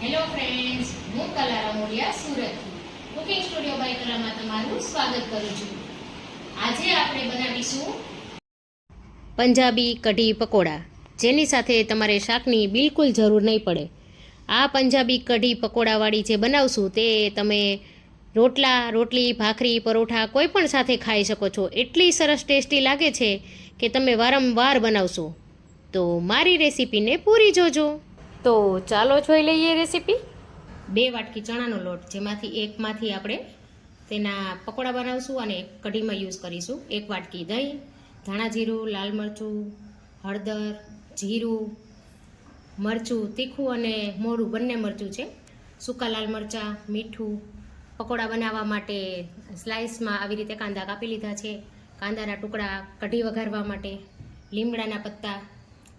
Hello friends, હું કલા રમોલિયા સુરતથી કુકિંગ સ્ટુડિયો બાય કલામાં તમારું સ્વાગત કરું છું. આજે આપણે બનાવીશું પંજાબી કઢી પકોડા, જેની સાથે તમારે શાકની બિલકુલ જરૂર નહીં પડે. આ પંજાબી કઢી પકોડાવાળી જે બનાવશું તે તમે રોટલા, રોટલી, ભાખરી, પરોઠા કોઈ પણ સાથે ખાઈ શકો છો. એટલી સરસ ટેસ્ટી લાગે છે કે તમે વારંવાર બનાવશો. તો મારી રેસીપીને પૂરી જોજો. તો ચાલો જોઈ લઈએ રેસીપી. 2 વાટકી ચણાનો લોટ, જેમાંથી એકમાંથી આપણે તેના પકોડા બનાવશું અને કઢીમાં યુઝ કરીશું. 1 વાટકી દહીં, ધાણા જીરું, લાલ મરચું, હળદર, જીરું, મરચું તીખું અને મોળું બંને મરચું છે, સૂકા લાલ મરચાં, મીઠું. પકોડા બનાવવા માટે સ્લાઇસમાં આવી રીતે કાંદા કાપી લીધા છે, કાંદાના ટુકડા કઢી વઘારવા માટે, લીમડાના પત્તા,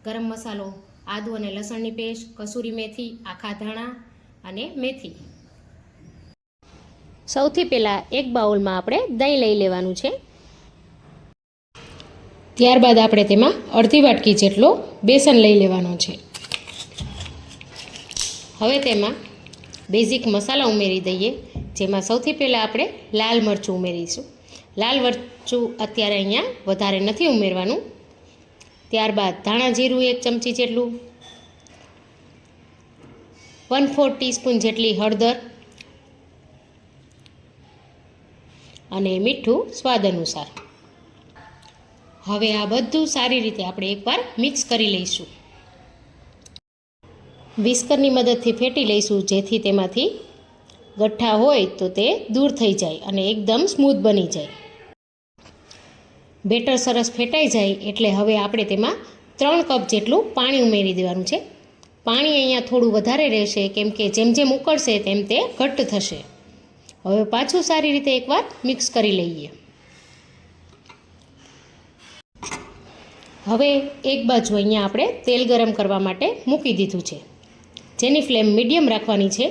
ગરમ મસાલો, આદુ અને લસણની પેસ્ટ, કસૂરી મેથી, આખા ધાણા અને મેથી. સૌથી પહેલાં એક બાઉલમાં આપણે દહીં લઈ લેવાનું છે. ત્યારબાદ આપણે તેમાં અડધી વાટકી જેટલો બેસન લઈ લેવાનો છે. હવે તેમાં બેઝિક મસાલા ઉમેરી દઈએ, જેમાં સૌથી પહેલાં આપણે લાલ મરચું ઉમેરીશું. લાલ મરચું અત્યારે અહીંયા વધારે નથી ઉમેરવાનું. ત્યારબાદ ધાણા જીરું 1 ચમચી જેટલું, 1/4 ટીસ્પૂન જેટલી હળદર અને મીઠું સ્વાદ અનુસાર. હવે આ બધું સારી રીતે આપણે એકવાર મિક્સ કરી લઈશું. વિસ્કરની મદદથી ફેટી લઈશું, જેથી તેમાંથી ગઠ્ઠા હોય તો તે દૂર થઈ જાય અને એકદમ સ્મૂથ બની જાય. બેટર સરસ ફેટાઈ જાય એટલે હવે આપણે તેમાં 3 કપ જેટલું પાણી ઉમેરી દેવાનું છે. પાણી અહીંયા થોડું વધારે રહેશે, કેમ કે જેમ જેમ ઉકળશે તેમ તે ઘટ્ટ થશે. હવે પાછું સારી રીતે એકવાર મિક્સ કરી લઈએ. હવે એક બાજુ અહીંયા આપણે તેલ ગરમ કરવા માટે મૂકી દીધું છે, જેની ફ્લેમ મીડિયમ રાખવાની છે.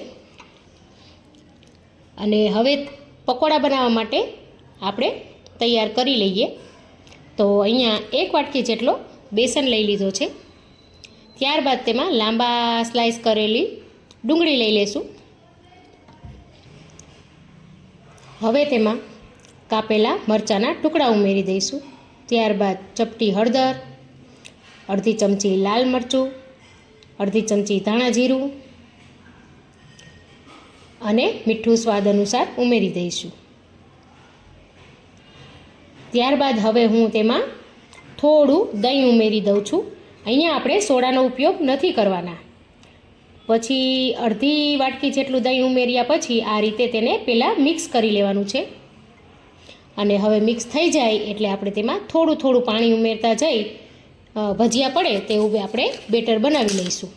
અને હવે પકોડા બનાવવા માટે આપણે તૈયાર કરી લઈએ. તો અહીંયા 1 વાટકી જેટલો બેસન લઈ લીધો છે. ત્યારબાદ તેમાં લાંબા સ્લાઇસ કરેલી ડુંગળી લઈ લેશું. હવે તેમાં કાપેલા મરચાંના ટુકડા ઉમેરી દઈશું. ત્યારબાદ ચપટી હળદર, અડધી ચમચી લાલ મરચું, અડધી ચમચી ધાણા જીરું અને મીઠું સ્વાદ અનુસાર ઉમેરી દઈશું. ત્યારબાદ હવે હું તેમાં થોડું દહીં ઉમેરી દઉં છું. અહીંયા આપણે સોડાનો ઉપયોગ નથી કરવાના. પછી અડધી વાટકી જેટલું દહીં ઉમેર્યા પછી આ રીતે તેને પહેલાં મિક્સ કરી લેવાનું છે. અને હવે મિક્સ થઈ જાય એટલે આપણે તેમાં થોડું થોડું પાણી ઉમેરતા જઈ ભજીયા પડે તેવું આપણે બેટર બનાવી લઈશું.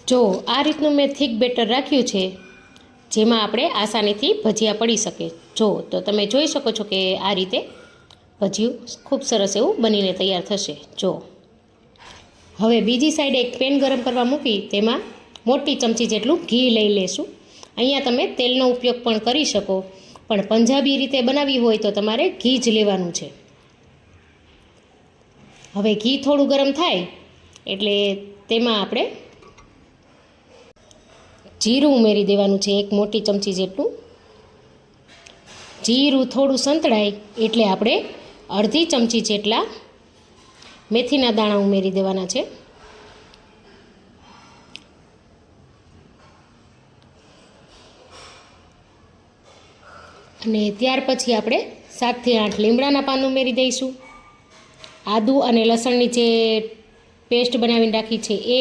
જો આ રીતનું મેં થીક બેટર રાખ્યું છે, જેમાં આપણે આસાનીથી ભજીયા પડી શકે. જો તો તમે જોઈ શકો છો કે આ રીતે ભજીયું ખૂબ સરસ એવું બનીને તૈયાર થશે. જો હવે બીજી સાઈડ એક પેન ગરમ કરવા મૂકી તેમાં મોટી ચમચી જેટલું ઘી લઈ લેશું. અહીંયા તમે તેલનો ઉપયોગ પણ કરી શકો, પણ પંજાબી રીતે બનાવવી હોય તો તમારે ઘી જ લેવાનું છે. હવે ઘી થોડું ગરમ થાય એટલે તેમાં આપણે જીરું ઉમેરી દેવાનું છે, 1 મોટી ચમચી જેટલું. જીરું થોડું સંતળાય એટલે આપણે અડધી ચમચી જેટલા મેથીના દાણા ઉમેરી દેવાના છે. અને ત્યાર પછી આપણે 7 થી 8 લીમડાના પાન ઉમેરી દઈશું. આદુ અને લસણની જે પેસ્ટ બનાવીને રાખી છે એ,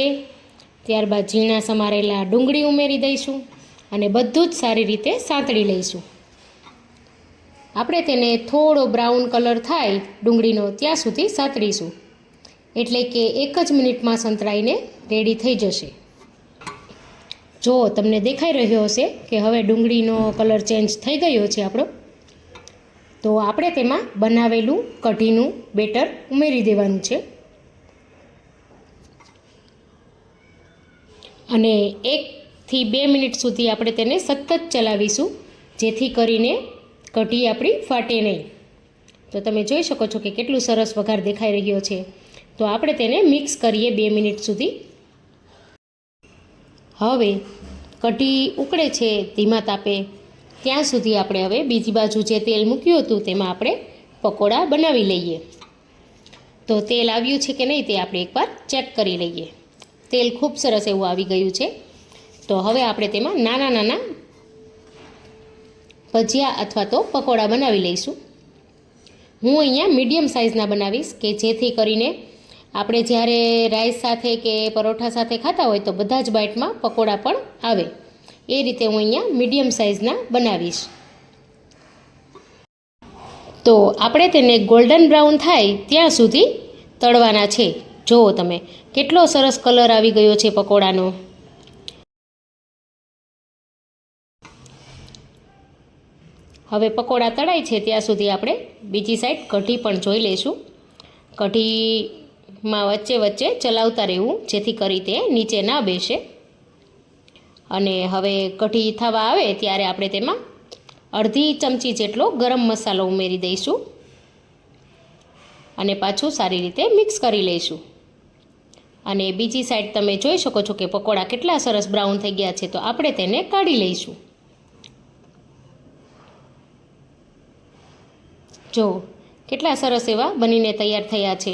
ત્યારબાદ ઝીણા સમારેલા ડુંગળી ઉમેરી દઈશું અને બધું જ સારી રીતે સાંતળી લઈશું. આપણે તેને થોડો બ્રાઉન કલર થાય ડુંગળીનો ત્યાં સુધી સાંતળીશું, એટલે કે 1 જ મિનિટમાં સંતળાઈને રેડી થઈ જશે. જો તમને દેખાઈ રહ્યો હશે કે હવે ડુંગળીનો કલર ચેન્જ થઈ ગયો છે આપણો, તો આપણે તેમાં બનાવેલું કઢીનું બેટર ઉમેરી દેવાનું છે. અને 1 થી 2 મિનિટ સુધી આપણે તેને સતત ચલાવીશું, જેથી કરીને કઢી આપણી ફાટે નહીં. તો તમે જોઈ શકો છો કે કેટલું સરસ વઘાર દેખાઈ રહ્યો છે. તો આપણે તેને મિક્સ કરીએ 2 મિનિટ સુધી. હવે કઢી ઉકળે છે ધીમા તાપે ત્યાં સુધી આપણે હવે બીજી બાજુ જે તેલ મૂક્યું હતું તેમાં આપણે પકોડા બનાવી લઈએ. તો તેલ આવ્યું છે કે નહીં તે આપણે એકવાર ચેક કરી લઈએ. તેલ ખૂબ સરસ એવું આવી ગયું છે. તો હવે આપણે તેમાં નાના નાના ભજીયા અથવા તો પકોડા બનાવી લઈશું. હું અહીંયા મીડિયમ સાઇઝના બનાવીશ કે જેથી કરીને આપણે જ્યારે રાઈસ સાથે કે પરોઠા સાથે ખાતા હોય તો બધા જ બાઇટમાં પકોડા પણ આવે. એ રીતે હું અહીંયા મીડિયમ સાઇઝના બનાવીશ. તો આપણે તેને ગોલ્ડન બ્રાઉન થાય ત્યાં સુધી તળવાના છે. જુઓ તમે કેટલો સરસ કલર આવી ગયો છે પકોડાનો. હવે પકોડા તળાય છે ત્યાં સુધી આપણે બીજી સાઈડ કઢી પણ જોઈ લઈશું. કઢીમાં વચ્ચે વચ્ચે ચલાવતા રહેવું જેથી કરી તે નીચે ના બેસે. અને હવે કઢી થવા આવે ત્યારે આપણે તેમાં અડધી ચમચી જેટલો ગરમ મસાલો ઉમેરી દઈશું અને પાછું સારી રીતે મિક્સ કરી લઈશું. અને બીજી સાઈડ તમે જોઈ શકો છો કે પકોડા કેટલા સરસ બ્રાઉન થઈ ગયા છે. તો આપણે તેને કાઢી લઈશું. જો કેટલા સરસ એવા બનીને તૈયાર થયા છે.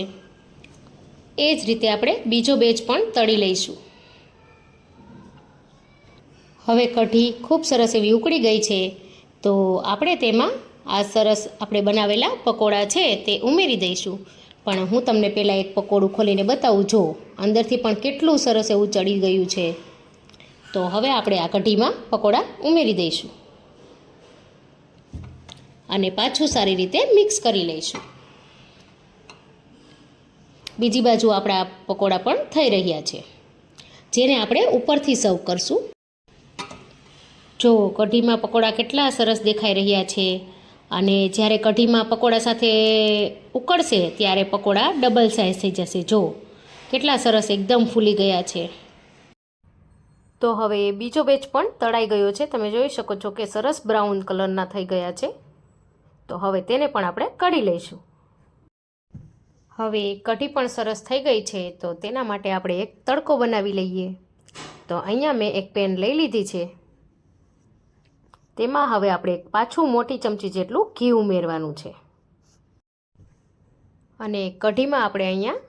એ જ રીતે આપણે બીજો બેચ પણ તળી લઈશું. હવે કઢી ખૂબ સરસ એવી ઉકળી ગઈ છે. તો આપણે તેમાં આ સરસ આપણે બનાવેલા પકોડા છે તે ઉમેરી દઈશું. પણ હું તમને પહેલાં એક પકોડું ખોલીને બતાવું. જો અંદરથી પણ કેટલું સરસ એવું ચડી ગયું છે. તો હવે આપણે આ કઢીમાં પકોડા ઉમેરી દઈશું અને પાછું સારી રીતે મિક્સ કરી લઈશું. બીજી બાજુ આપણા પકોડા પણ થઈ રહ્યા છે જેને આપણે ઉપરથી સર્વ કરશું. જો કઢીમાં પકોડા કેટલા સરસ દેખાઈ રહ્યા છે. અને જ્યારે કઢીમાં પકોડા સાથે ઉકળશે ત્યારે પકોડા ડબલ સાઇઝ થઈ જશે. જો કેટલા સરસ એકદમ ફૂલી ગયા છે. તો હવે બીજો બેચ પણ તળાઈ ગયો છે. તમે જોઈ શકો છો કે સરસ બ્રાઉન કલરના થઈ ગયા છે. તો હવે તેને પણ આપણે કાઢી લઈશું. હવે કઢી પણ સરસ થઈ ગઈ છે. તો તેના માટે આપણે એક તડકો બનાવી લઈએ. તો અહીંયા મેં એક પેન લઈ લીધી છે. તેમાં હવે આપણે પાછું મોટી ચમચી જેટલું ઘી ઉમેરવાનું છે. અને કઢીમાં આપણે અહીંયા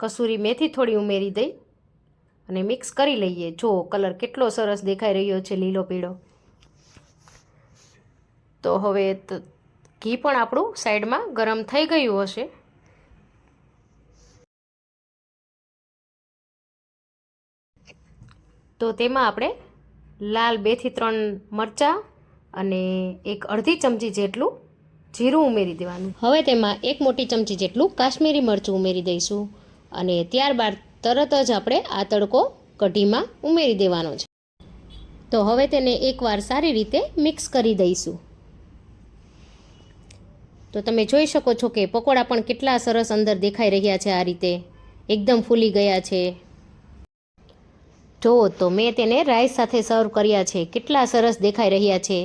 કસૂરી મેથી થોડી ઉમેરી દઈ અને મિક્સ કરી લઈએ. જો કલર કેટલો સરસ દેખાઈ રહ્યો છે, લીલો પીળો. તો હવે ઘી પણ આપણું સાઈડમાં ગરમ થઈ ગયું હશે. તો તેમાં આપણે લાલ 2 થી 3 મરચાં અને એક અડધી ચમચી જેટલું જીરું ઉમેરી દેવાનું. હવે તેમાં 1 મોટી ચમચી જેટલું કાશ્મીરી મરચું ઉમેરી દઈશું અને ત્યારબાદ તરત જ આપણે આ તડકો કઢીમાં ઉમેરી દેવાનો છે. તો હવે તેને એકવાર સારી રીતે મિક્સ કરી દઈશું. તો તમે જોઈ શકો છો કે પકોડા પણ કેટલા સરસ અંદર દેખાઈ રહ્યા છે. આ રીતે એકદમ ફૂલી ગયા છે. જો તો મેં તેને રાઈસ સાથે સર્વ કર્યા છે. કેટલા સરસ દેખાઈ રહ્યા છે.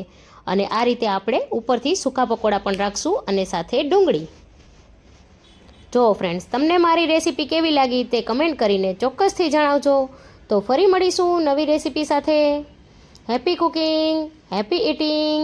અને આ રીતે આપણે ઉપરથી સૂકા પકોડા પણ રાખશું અને સાથે ડુંગળી. જો ફ્રેન્ડ્સ, તમને મારી રેસીપી કેવી લાગી તે કમેન્ટ કરીને ચોક્કસથી જણાવજો. તો ફરી મળીશું નવી રેસીપી સાથે. Happy cooking, happy eating.